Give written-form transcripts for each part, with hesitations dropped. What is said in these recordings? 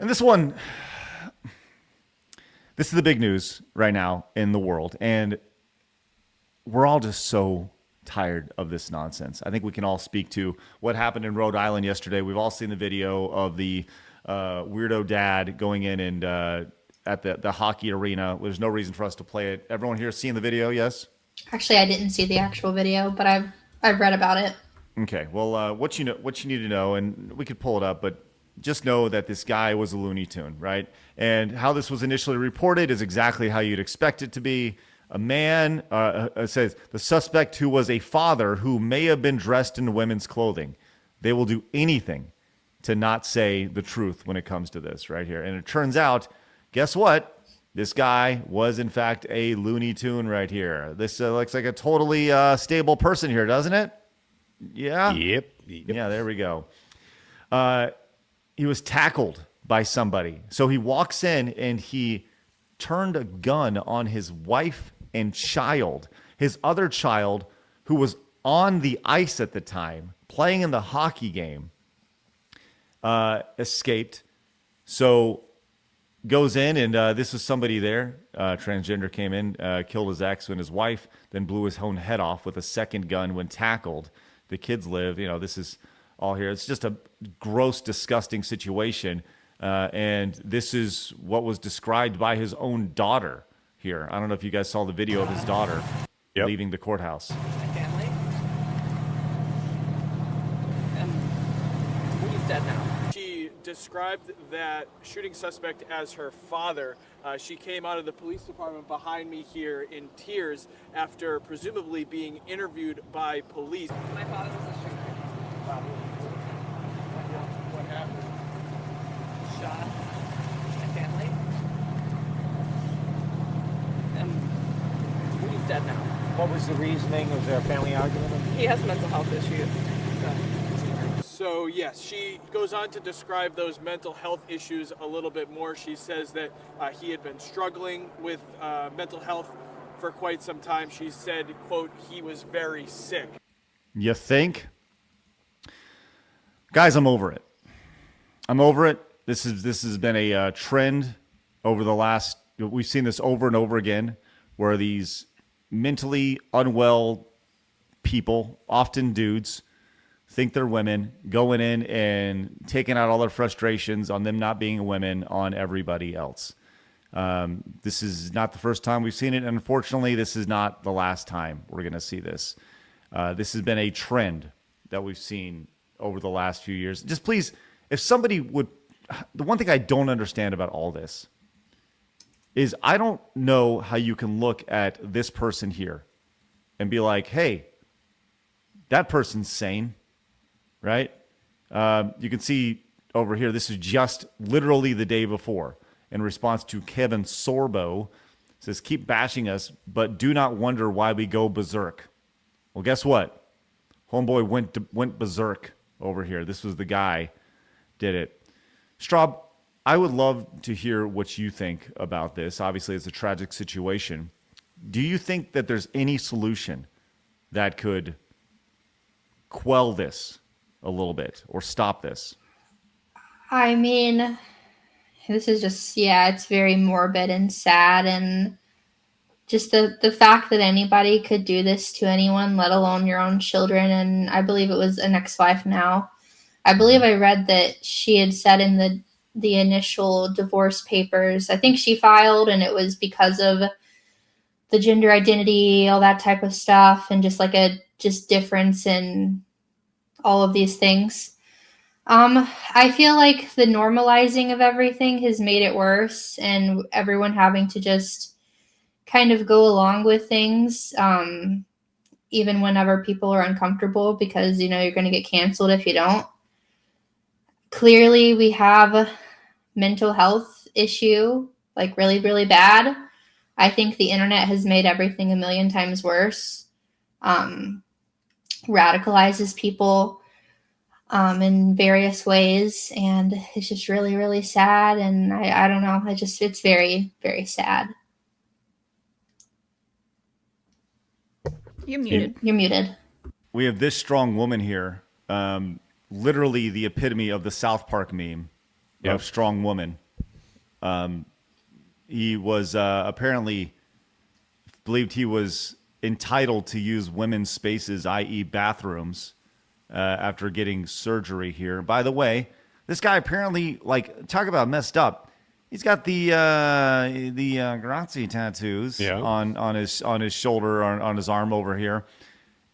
And this is the big news right now in the world. And we're all just so tired of this nonsense. I think we can all speak to what happened in Rhode Island yesterday. We've all seen the video of the weirdo dad going in and at the hockey arena. There's no reason for us to play it. Everyone here seen the video, yes? Actually, I didn't see the actual video, but I've read about it. Okay. Well, what you need to know, and we could pull it up, but just know that this guy was a Looney Tune, right? And how this was initially reported is exactly how you'd expect it to be. A man says the suspect who was a father who may have been dressed in women's clothing. They will do anything to not say the truth when it comes to this right here. And it turns out, guess what? This guy was, in fact, a Looney Tune right here. This looks like a totally stable person here, doesn't it? Yeah? Yep. Yeah, there we go. He was tackled by somebody. So he walks in and he turned a gun on his wife and child. His other child, who was on the ice at the time, playing in the hockey game, escaped. So goes in, and this was somebody there. Transgender came in, killed his ex and his wife, then blew his own head off with a second gun when tackled. The kids live. This is all here. It's just a gross, disgusting situation. And this is what was described by his own daughter here. I don't know if you guys saw the video of his daughter leaving the courthouse. My family. He's dead now. She described that shooting suspect as her father. She came out of the police department behind me here in tears after presumably being interviewed by police. My father was a shooter. What happened? Shot my family. He's dead now. What was the reasoning? Was there a family argument? He has mental health issues. So yes, she goes on to describe those mental health issues a little bit more. She says that he had been struggling with mental health for quite some time. She said, quote, he was very sick. You think? Guys, I'm over it. I'm over it. This has been a trend over the last. We've seen this over and over again, where these mentally unwell people, often dudes, think they're women, going in and taking out all their frustrations on them not being women on everybody else. This is not the first time we've seen it. And unfortunately, this is not the last time we're going to see this. This has been a trend that we've seen over the last few years. Just please, if somebody would, the one thing I don't understand about all this is I don't know how you can look at this person here and be like, hey, that person's sane, right? You can see over here, this is just literally the day before in response to Kevin Sorbo. Says, keep bashing us, but do not wonder why we go berserk. Well, guess what? Homeboy went berserk over here. This was the guy did it. Straub, I would love to hear what you think about this. Obviously, it's a tragic situation. Do you think that there's any solution that could quell this a little bit or stop this? I mean, this is just, it's very morbid and sad, and just the fact that anybody could do this to anyone, let alone your own children. And I believe it was an ex-wife now. I believe I read that she had said in the initial divorce papers, I think she filed, and it was because of the gender identity, all that type of stuff, and just like a difference in all of these things. I feel like the normalizing of everything has made it worse, and everyone having to just kind of go along with things, even whenever people are uncomfortable, because, you're going to get canceled if you don't. Clearly, we have a mental health issue, like really, really bad. I think the internet has made everything a million times worse. Radicalizes people in various ways, and it's just really, really sad. And I don't know. It's very, very sad. You're muted. You're muted. We have this strong woman here, literally the epitome of the South Park meme. of strong woman. He was apparently believed he was entitled to use women's spaces, i.e. bathrooms, after getting surgery here. By the way, this guy apparently, like, talk about messed up. He's got the grazie tattoos on his shoulder, on his arm over here.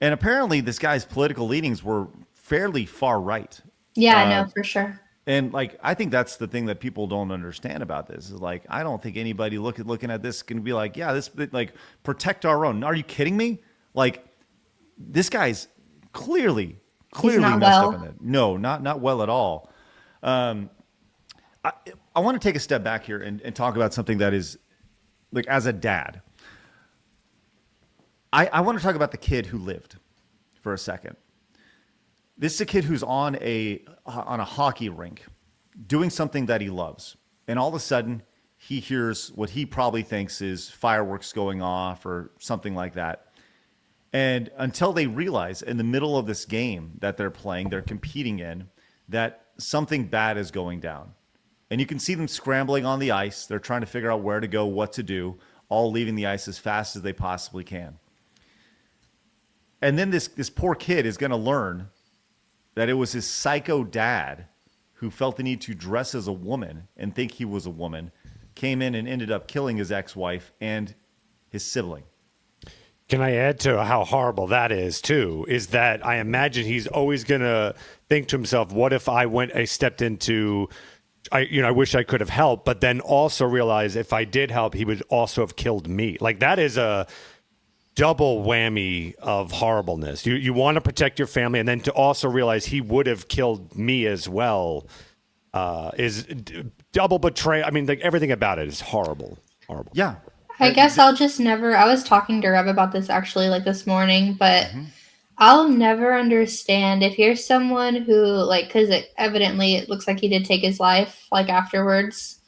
And apparently this guy's political leanings were fairly far right. Yeah, no, for sure. And like, I think that's the thing that people don't understand about this is like, I don't think anybody looking at this can be like, yeah, this, like, protect our own. Are you kidding me? Like, this guy's clearly not messed well. up in it. No, not well at all. I want to take a step back here and talk about something that is, like, as a dad, I want to talk about the kid who lived for a second. This is a kid who's on a hockey rink doing something that he loves. And all of a sudden, he hears what he probably thinks is fireworks going off or something like that. And until they realize in the middle of this game that they're playing, they're competing in, that something bad is going down. And you can see them scrambling on the ice. They're trying to figure out where to go, what to do, all leaving the ice as fast as they possibly can. And then this poor kid is going to learn that it was his psycho dad who felt the need to dress as a woman and think he was a woman, came in and ended up killing his ex-wife and his sibling. Can I add to how horrible that is, too, is that I imagine he's always going to think to himself, what if I stepped into, I wish I could have helped, but then also realize if I did help, he would also have killed me. Like, that is a double whammy of horribleness. You want to protect your family, and then to also realize he would have killed me as well is double betrayal. I mean, like, everything about it is horrible. Yeah. I guess I'll just never. I was talking to Rev about this actually, like, this morning, but I'll never understand if you're someone who, like, because evidently it looks like he did take his life, like, afterwards.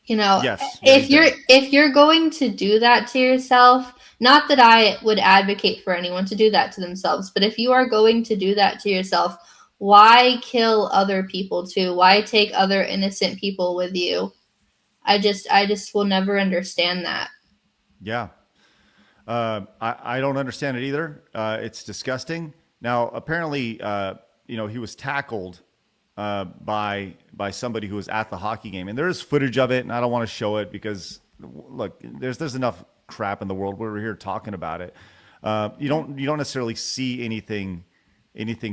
You know, Yes. if you're going to do that to yourself, not that I would advocate for anyone to do that to themselves, but if you are going to do that to yourself, why kill other people too? Why take other innocent people with you? I just will never understand that. Yeah. I don't understand it either. It's disgusting. Now, apparently, he was tackled by somebody who was at the hockey game, and there is footage of it, and I don't want to show it because, look, there's enough crap in the world. We're here talking about it. You don't necessarily see anything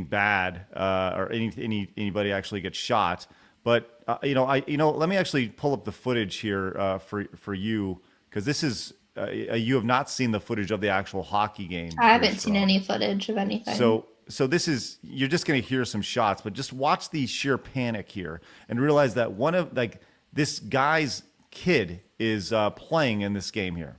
bad or anybody actually get shot. But let me actually pull up the footage here for you, because this is you have not seen the footage of the actual hockey game. I haven't seen any footage of anything. So this is, you're just going to hear some shots, but just watch the sheer panic here and realize that this guy's kid is playing in this game here.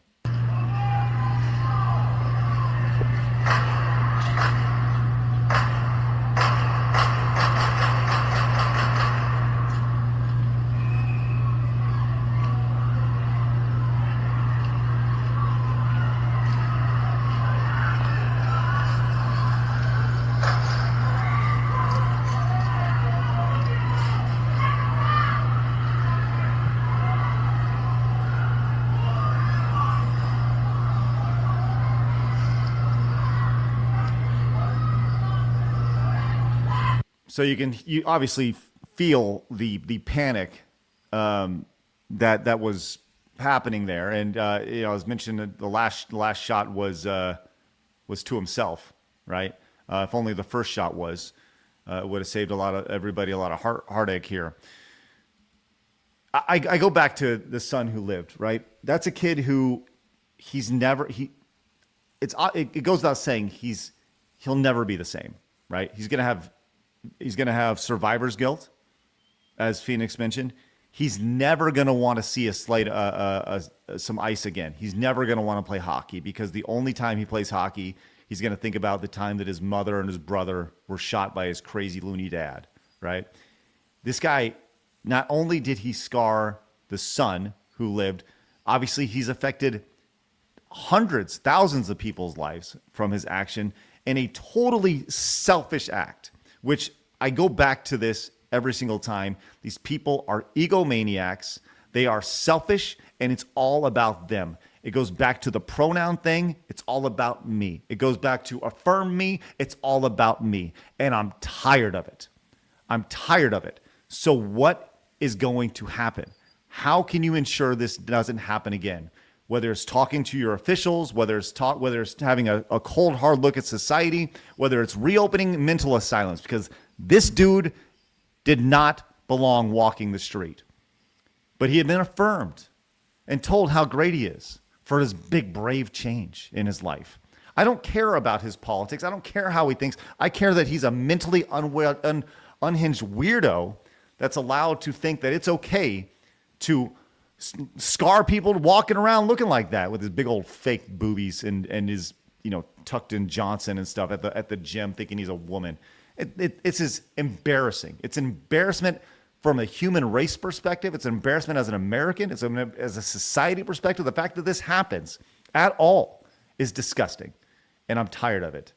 So you obviously feel the panic that was happening there, and as mentioned, the last shot was to himself, right? If only the first shot was, it would have saved everybody a lot of heartache here. I go back to the son who lived, right? That's a kid who it goes without saying he'll never be the same, right? He's gonna have survivor's guilt, as Phoenix mentioned. He's never gonna want to see some ice again. He's never gonna want to play hockey, because the only time he plays hockey, he's gonna think about the time that his mother and his brother were shot by his crazy loony dad, right? This guy, not only did he scar the son who lived, obviously he's affected hundreds, thousands of people's lives from his action in a totally selfish act, which I go back to this every single time. These people are egomaniacs. They are selfish, and it's all about them. It goes back to the pronoun thing. It's all about me. It goes back to affirm me. It's all about me. And I'm tired of it. I'm tired of it. So what is going to happen? How can you ensure this doesn't happen again? Whether it's talking to your officials, whether it's having a cold, hard look at society, whether it's reopening mental asylums, because this dude did not belong walking the street. But he had been affirmed and told how great he is for his big, brave change in his life. I don't care about his politics. I don't care how he thinks. I care that he's a mentally unhinged weirdo that's allowed to think that it's okay to scar people walking around looking like that with his big old fake boobies and his, tucked in Johnson and stuff at the gym thinking he's a woman. It's just embarrassing. It's an embarrassment from a human race perspective. It's an embarrassment as an American. It's as a society perspective. The fact that this happens at all is disgusting, and I'm tired of it.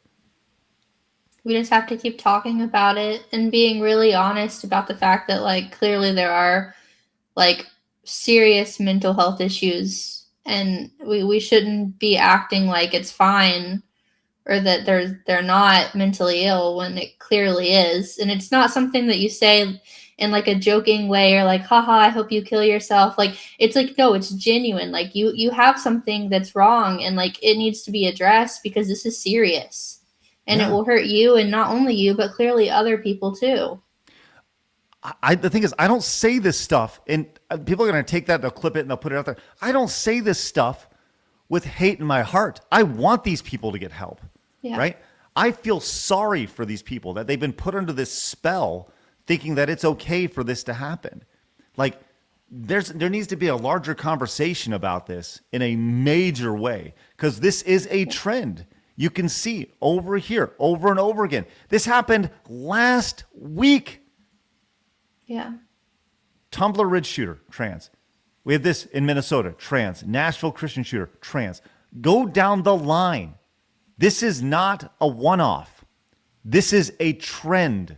We just have to keep talking about it and being really honest about the fact that, like, clearly there are, like, serious mental health issues, and we shouldn't be acting like it's fine or that they're not mentally ill when it clearly is. And it's not something that you say in like a joking way or like, haha, I hope you kill yourself. Like, it's like, no, it's genuine. Like you have something that's wrong, and like it needs to be addressed because this is serious, and it will hurt you, and not only you, but clearly other people too. The thing is, I don't say this stuff, and people are going to take that, they'll clip it, and they'll put it out there. I don't say this stuff with hate in my heart. I want these people to get help, right? I feel sorry for these people that they've been put under this spell thinking that it's okay for this to happen. Like, there needs to be a larger conversation about this in a major way, because this is a trend. You can see over here, over and over again. This happened last week. Yeah. Tumbler Ridge shooter, trans. We have this in Minnesota, trans. Nashville Christian shooter, trans. Go down the line. This is not a one-off. This is a trend.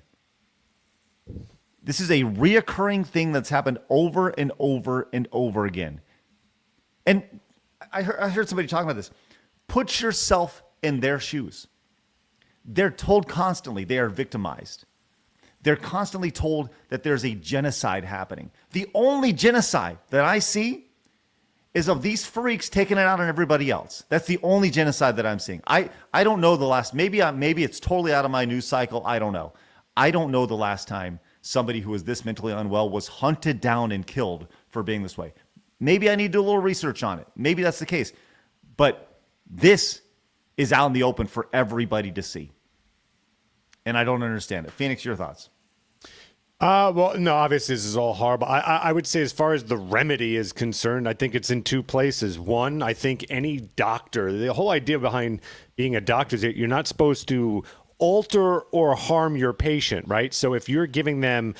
This is a reoccurring thing that's happened over and over and over again. And I heard somebody talking about this. Put yourself in their shoes. They're told constantly they are victimized. They're constantly told that there's a genocide happening. The only genocide that I see is of these freaks taking it out on everybody else. That's the only genocide that I'm seeing. I don't know the last, maybe it's totally out of my news cycle. I don't know. I don't know the last time somebody who was this mentally unwell was hunted down and killed for being this way. Maybe I need to do a little research on it. Maybe that's the case. But this is out in the open for everybody to see. And I don't understand it. Phoenix, your thoughts? Well, no, obviously this is all horrible. I would say as far as the remedy is concerned, I think it's in two places. One, I think any doctor, the whole idea behind being a doctor is that you're not supposed to alter or harm your patient, right? So if you're giving them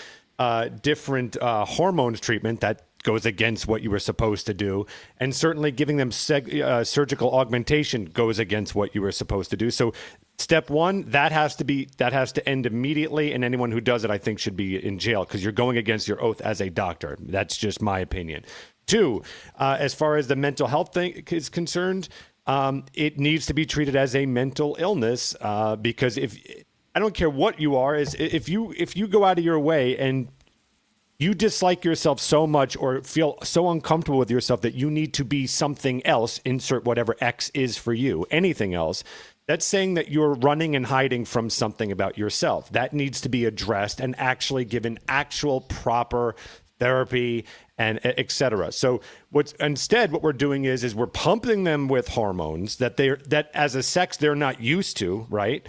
different hormones treatment, that goes against what you were supposed to do. And certainly giving them surgical augmentation goes against what you were supposed to do. So step one, that has to end immediately. And anyone who does it, I think, should be in jail because you're going against your oath as a doctor. That's just my opinion. Two, as far as the mental health thing is concerned, it needs to be treated as a mental illness because I don't care what you are, if you go out of your way and you dislike yourself so much or feel so uncomfortable with yourself that you need to be something else, insert whatever X is for you, anything else, that's saying that you're running and hiding from something about yourself. That needs to be addressed and actually given actual proper therapy and et cetera. So what we're doing is we're pumping them with hormones that as a sex they're not used to, right?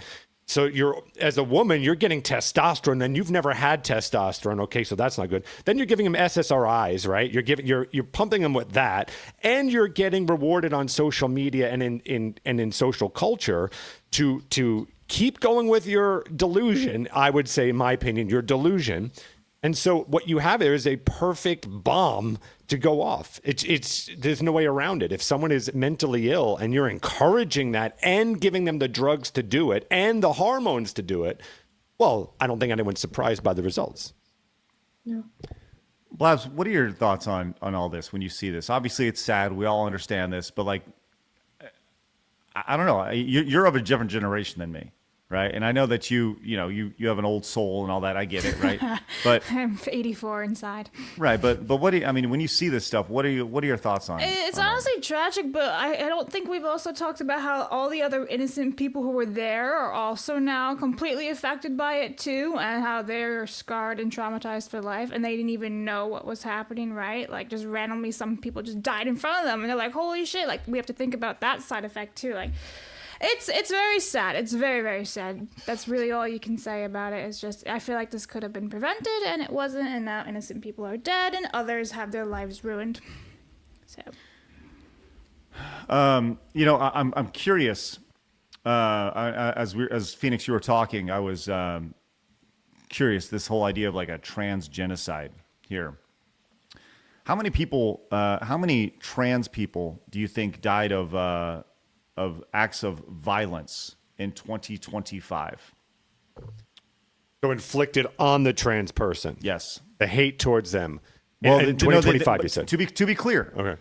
So as a woman, you're getting testosterone, and you've never had testosterone. Okay, so that's not good. Then you're giving them SSRIs, right? You're pumping them with that, and you're getting rewarded on social media and in social culture to keep going with your delusion. I would say, in my opinion, your delusion. And so what you have there is a perfect bomb to go off. There's no way around it. If someone is mentally ill and you're encouraging that and giving them the drugs to do it and the hormones to do it, well, I don't think anyone's surprised by the results. No. Blabs, what are your thoughts on all this when you see this? Obviously, it's sad. We all understand this, but like, I don't know. You're of a different generation than me, right? And I know that you have an old soul and all that. I get it, right? But I'm 84 inside. right, but what do you, I mean, when you see this stuff, what are your thoughts on? It's on all honestly tragic, but I don't think we've also talked about how all the other innocent people who were there are also now completely affected by it too, and how they're scarred and traumatized for life, and they didn't even know what was happening, right? Like, just randomly some people just died in front of them, and they're like, holy shit, like, we have to think about that side effect too. Like, it's very sad. It's very, very sad. That's really all you can say about it. It's just, I feel like this could have been prevented, and it wasn't, and now innocent people are dead, and others have their lives ruined. So, I'm curious. As Phoenix, you were talking, I was curious. This whole idea of like a trans genocide here. How many people? How many trans people do you think died of acts of violence in 2025? So inflicted on the trans person. Yes. The hate towards them. Well, in 2025, you said. To be clear, Okay.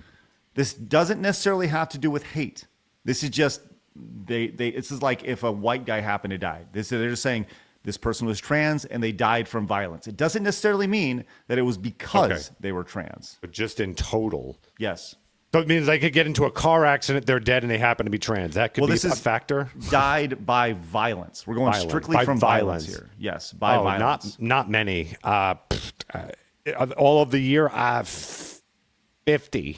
this doesn't necessarily have to do with hate. This is just this is like if a white guy happened to die. They're just saying this person was trans and they died from violence. It doesn't necessarily mean that it was because they were trans. But just in total. Yes. So it means they could get into a car accident, they're dead, and they happen to be trans. That could be a factor. Died by violence. We're going strictly by from violence violence here. Yes, by violence. Not many. All of the year, 50.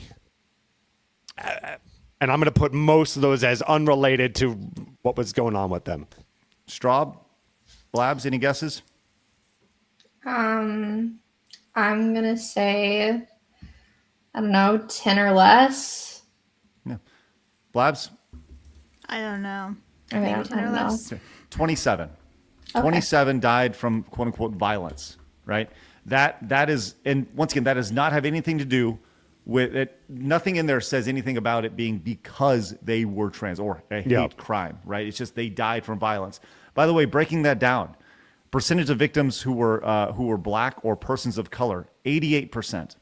And I'm going to put most of those as unrelated to what was going on with them. Straub, Blabs, any guesses? I'm gonna say, I don't know, 10 or less. No. Blabs? I don't know. I Maybe don't 10 or know. less. 27. Okay. 27 died from quote unquote violence, right? That is, and once again, that does not have anything to do with it. Nothing in there says anything about it being because they were trans or a hate crime, right? It's just they died from violence. By the way, breaking that down, percentage of victims who were black or persons of color, 88%.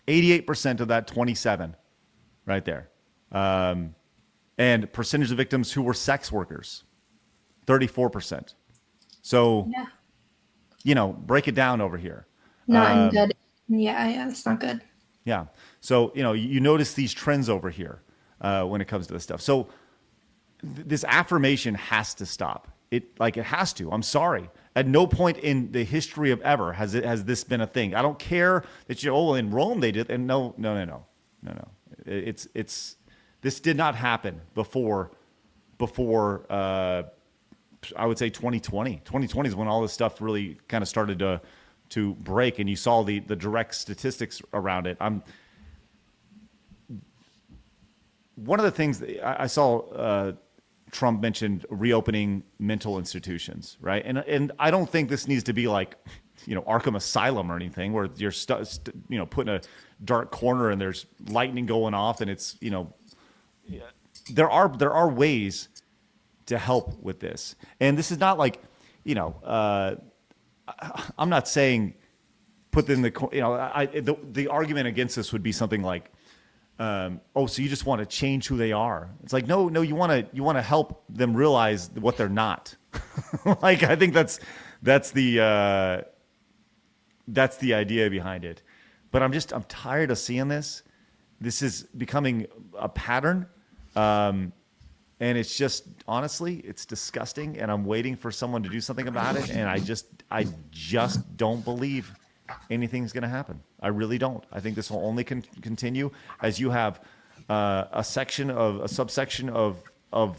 88% of that 27 right there. And percentage of victims who were sex workers, 34%. So, break it down over here. Not good. Yeah, it's not good. Yeah. So, you notice these trends over here when it comes to this stuff. So this affirmation has to stop. It has to. I'm sorry. At no point in the history of ever has this been a thing. I don't care that in Rome they did. And no. It's this did not happen before I would say 2020. 2020 is when all this stuff really kind of started to break, and you saw the direct statistics around it. One of the things that I saw Trump mentioned reopening mental institutions, right? And I don't think this needs to be like, Arkham Asylum or anything where you're put in a dark corner and there's lightning going off and it's, there are ways to help with this. And this is not like, I'm not saying put in the argument against this would be something like, so you just want to change who they are. It's like, no, you want to help them realize what they're not. Like, I think that's the idea behind it. But I'm tired of seeing this. This is becoming a pattern. And it's just, honestly, it's disgusting. And I'm waiting for someone to do something about it. And I just don't believe anything's going to happen. I really don't. I think this will only continue as you have a subsection of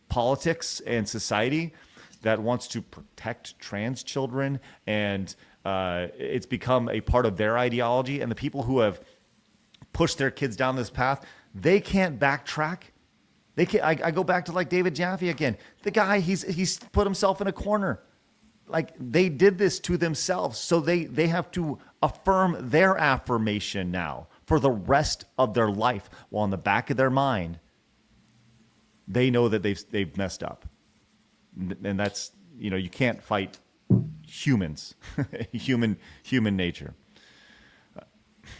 politics and society that wants to protect trans children, and it's become a part of their ideology. And the people who have pushed their kids down this path, they can't backtrack. They can't. I go back to like David Jaffe again. The guy, he's put himself in a corner. Like, they did this to themselves, so they have to affirm their affirmation now for the rest of their life, while in the back of their mind, they know that they've messed up. And that's, you can't fight humans, human nature.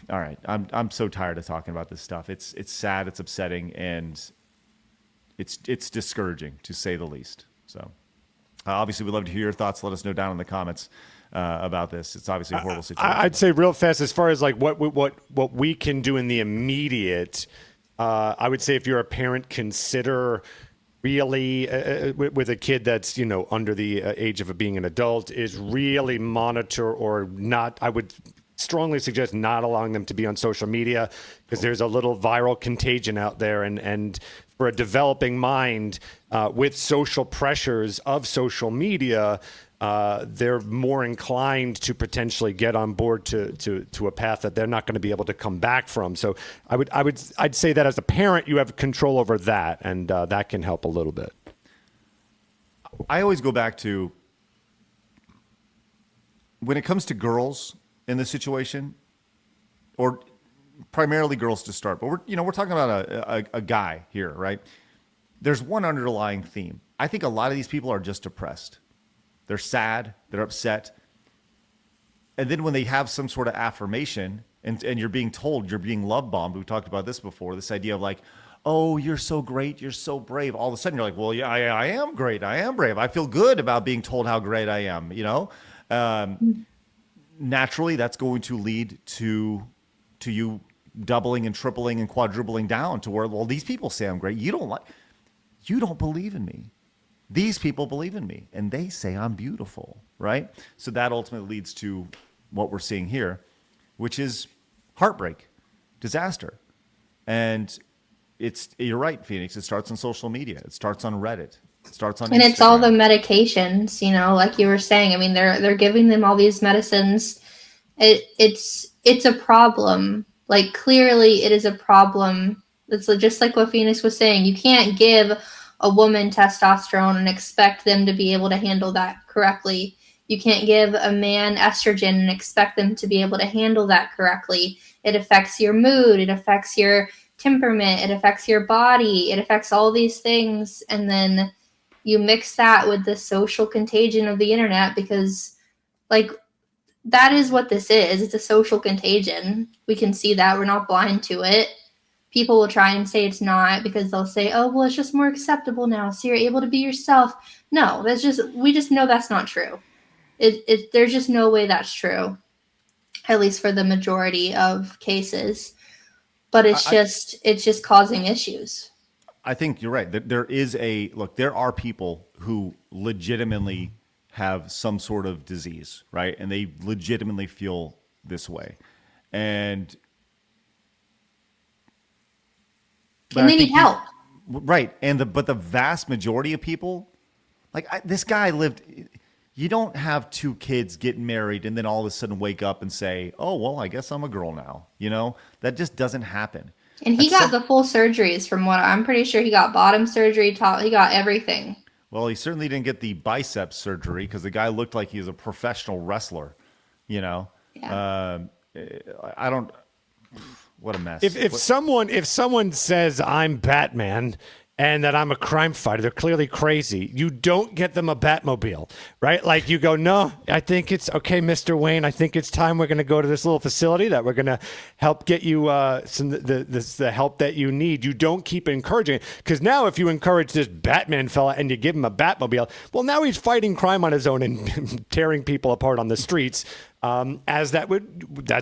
All right, I'm so tired of talking about this stuff. It's sad, it's upsetting, and it's discouraging to say the least. So, obviously, we'd love to hear your thoughts. Let us know down in the comments about this. It's obviously a horrible situation. I'd say real fast, as far as like what we can do in the immediate, I would say if you're a parent, consider really with a kid that's under the age of being an adult, is really monitor or not. I would strongly suggest not allowing them to be on social media, because there's a little viral contagion out there, and for a developing mind with social pressures of social media, they're more inclined to potentially get on board to a path that they're not going to be able to come back from. So I'd say that as a parent, you have control over that, and that can help a little bit. I always go back to when it comes to girls in this situation, or primarily girls to start, but we're talking about a guy here, right? There's one underlying theme. I think a lot of these people are just depressed. They're sad, they're upset. And then when they have some sort of affirmation and you're being told you're being love bombed, we talked about this before, this idea of like, oh, you're so great, you're so brave. All of a sudden you're like, well, yeah, I am great, I am brave. I feel good about being told how great I am, naturally, that's going to lead to you doubling and tripling and quadrupling down to where, well, these people say I'm great. You don't believe in me. These people believe in me, and they say I'm beautiful, right? So that ultimately leads to what we're seeing here, which is heartbreak, disaster. And you're right, Phoenix. It starts on social media. It starts on Reddit. It starts on and Instagram. it's all the medications, like you were saying. I mean, they're giving them all these medicines. It's a problem. Like, clearly it is a problem. It's just like what Phoenix was saying. You can't give a woman testosterone and expect them to be able to handle that correctly. You can't give a man estrogen and expect them to be able to handle that correctly. It affects your mood. It affects your temperament. It affects your body. It affects all these things. And then you mix that with the social contagion of the internet, because that is what this is. It's a social contagion. We can see that. We're not blind to it. People will try and say it's not, because they'll say, oh, well, it's just more acceptable now, so you're able to be yourself. No, we just know that's not true. There's just no way that's true, at least for the majority of cases. But it's just causing issues. I think you're right. There are people who legitimately have some sort of disease, right? And they legitimately feel this way. And they need help. Right. But the vast majority of people, this guy lived, you don't have two kids get married and then all of a sudden wake up and say, oh, well, I guess I'm a girl now. That just doesn't happen. And he got the full surgeries, from what I'm pretty sure. He got bottom surgery, he got everything. Well, he certainly didn't get the biceps surgery, because the guy looked like he was a professional wrestler, Yeah. I don't. What a mess. If someone says I'm Batman and that I'm a crime fighter, they're clearly crazy. You don't get them a Batmobile, right? Like, you go, no, I think it's okay, Mr. Wayne. I think it's time we're going to go to this little facility that we're going to help get you the help that you need. You don't keep encouraging it, because now if you encourage this Batman fella and you give him a Batmobile, well, now he's fighting crime on his own and tearing people apart on the streets. That's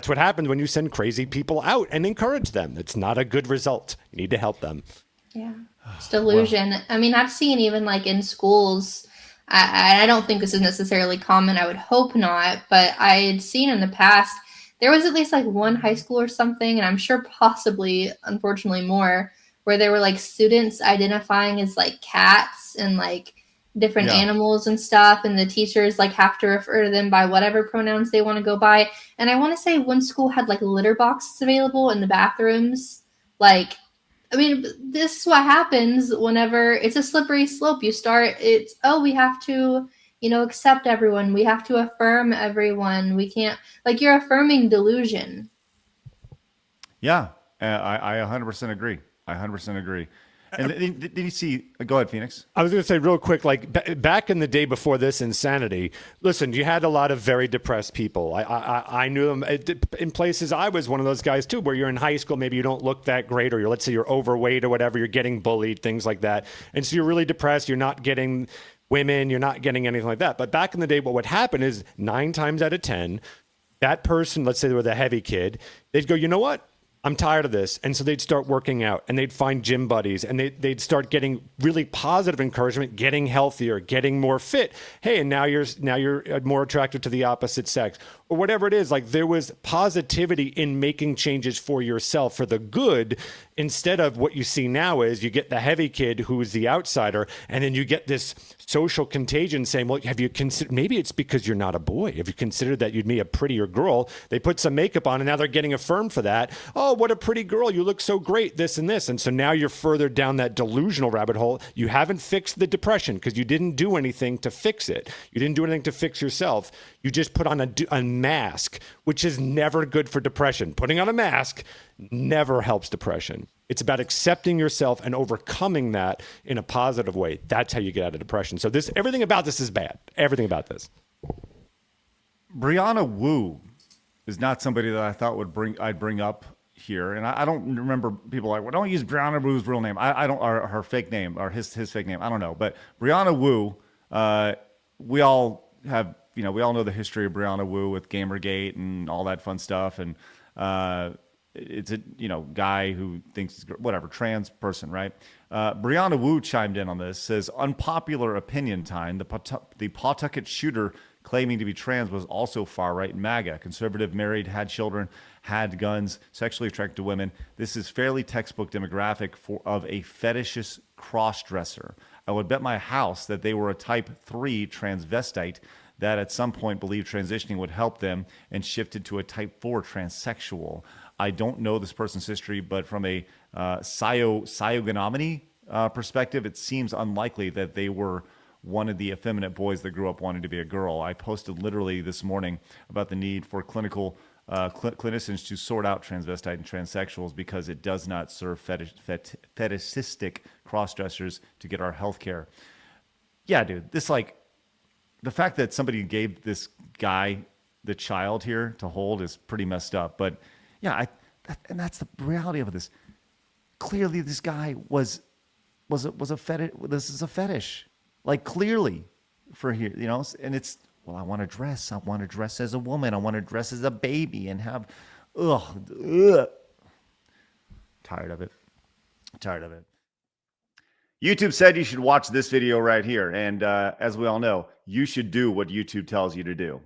what happens when you send crazy people out and encourage them. It's not a good result. You need to help them. Yeah. It's delusion. Well, I mean, I've seen even in schools, I don't think this is necessarily common. I would hope not, but I had seen in the past, there was at least one high school or something, and I'm sure possibly, unfortunately, more, where there were students identifying as cats and different animals and stuff, and the teachers have to refer to them by whatever pronouns they want to go by. And I want to say one school had litter boxes available in the bathrooms. I mean, this is what happens whenever it's a slippery slope. We have to, accept everyone. We have to affirm everyone. We can't, you're affirming delusion. Yeah, I 100% agree. I 100% agree. And did you see? Go ahead, Phoenix. I was going to say real quick, like back in the day before this insanity, listen, you had a lot of very depressed people. I knew them in places. I was one of those guys too, where you're in high school, maybe you don't look that great, or let's say you're overweight or whatever, you're getting bullied, things like that. And so you're really depressed. You're not getting women, you're not getting anything like that. But back in the day, what would happen is 9 times out of 10, that person, let's say they were the heavy kid, they'd go, you know what? I'm tired of this. And so they'd start working out and they'd find gym buddies and they'd start getting really positive encouragement, getting healthier, getting more fit. Hey, and now you're more attracted to the opposite sex or whatever it is. Like there was positivity in making changes for yourself for the good, instead of what you see now is you get the heavy kid who is the outsider, and then you get this social contagion saying, well, have you considered, maybe it's because you're not a boy. Have you considered that you'd be a prettier girl? They put some makeup on and now they're getting affirmed for that. Oh, what a pretty girl. You look so great, this and this. And so now you're further down that delusional rabbit hole. You haven't fixed the depression because you didn't do anything to fix it. You didn't do anything to fix yourself. You just put on a mask, which is never good for depression. Putting on a mask never helps depression. It's about accepting yourself and overcoming that in a positive way. That's how you get out of depression. So everything about this is bad. Everything about this. Brianna Wu is not somebody that I thought I'd bring up here, and I don't remember people like, well, don't use Brianna Wu's real name. I don't, or her fake name, or his fake name. I don't know, but Brianna Wu, we all have, we all know the history of Brianna Wu with Gamergate and all that fun stuff, and it's a guy who thinks whatever, trans person, right? Brianna Wu chimed in on this, says unpopular opinion time. The Pawtucket shooter claiming to be trans was also far right MAGA, conservative, married, had children, had guns, sexually attracted to women. This is fairly textbook demographic of a fetishist cross-dresser. I would bet my house that they were a type 3 transvestite that at some point believed transitioning would help them and shifted to a type 4 transsexual. I don't know this person's history, but from a physiognomy perspective, it seems unlikely that they were one of the effeminate boys that grew up wanting to be a girl. I posted literally this morning about the need for clinicians to sort out transvestite and transsexuals because it does not serve fetishistic cross-dressers to get our health care. Yeah, dude, this the fact that somebody gave this guy the child here to hold is pretty messed up. But yeah, and that's the reality of this. Clearly, this guy was a fetish. This is a fetish, like clearly, for here, And it's, well, I want to dress. I want to dress as a woman. I want to dress as a baby and have, tired of it. YouTube said you should watch this video right here, and as we all know, you should do what YouTube tells you to do.